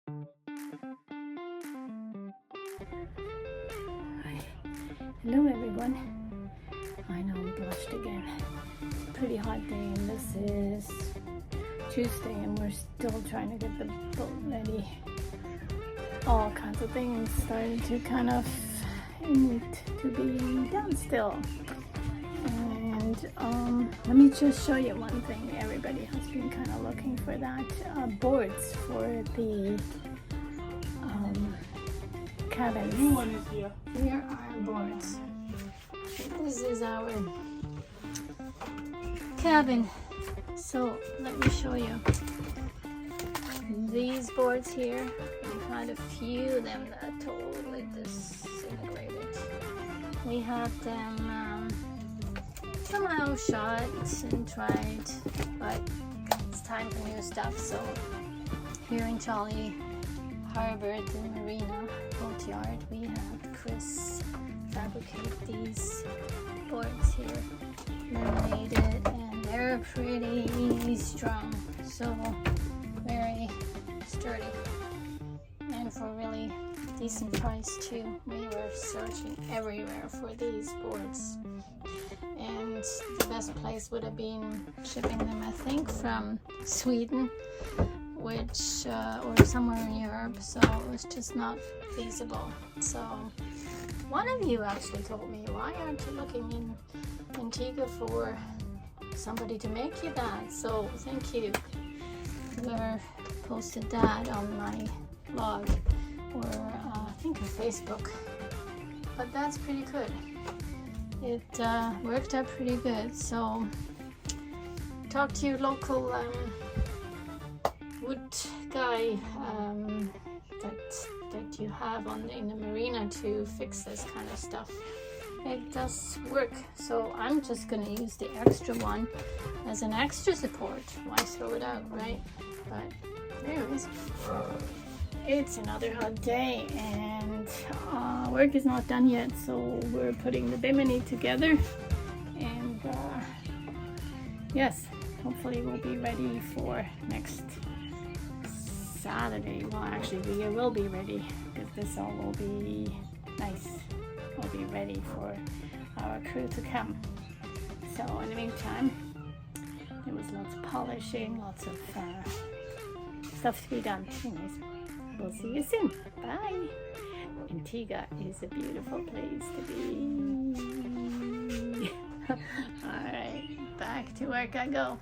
Hi. Hello everyone. I know I blushed again. Pretty hot day, and this is Tuesday and we're still trying to get the boat ready. All kinds of things started to kind of need to be done still. And let me just show you one thing. Everybody has been kind of looking for that boards for the cabins. New one is here. Here are our boards. This is our cabin. So let me show you. These boards here, we've had a few of them that are totally disintegrated. We had them somehow shot and tried, but it's time for new stuff. So here in Jolly Harbor at the Marina Boatyard, we had Chris fabricate these boards here, laminated, and they're pretty strong, so very sturdy, and for really decent price too. We were searching everywhere for these boards, and the best place would have been shipping them, I think, from Sweden, which or somewhere in Europe, so it was just not feasible. So one of you actually told me, why aren't you looking in Antigua for somebody to make you that? So thank you. Whoever posted that on my blog or I think on Facebook. But that's pretty good. It worked out pretty good. So talk to your local wood guy that you have in the marina to fix this kind of stuff. It does work. So I'm just gonna use the extra one as an extra support. Why throw it out, right? But anyways, it's another hot day and work is not done yet, so we're putting the bimini together, and yes, hopefully we'll be ready for next Saturday. Well, actually we will be ready because this all will be nice. We'll be ready for our crew to come. So in the meantime, there was lots of polishing, lots of stuff to be done. Anyways, we'll see you soon. Bye. Antigua is a beautiful place to be. All right, back to work I go.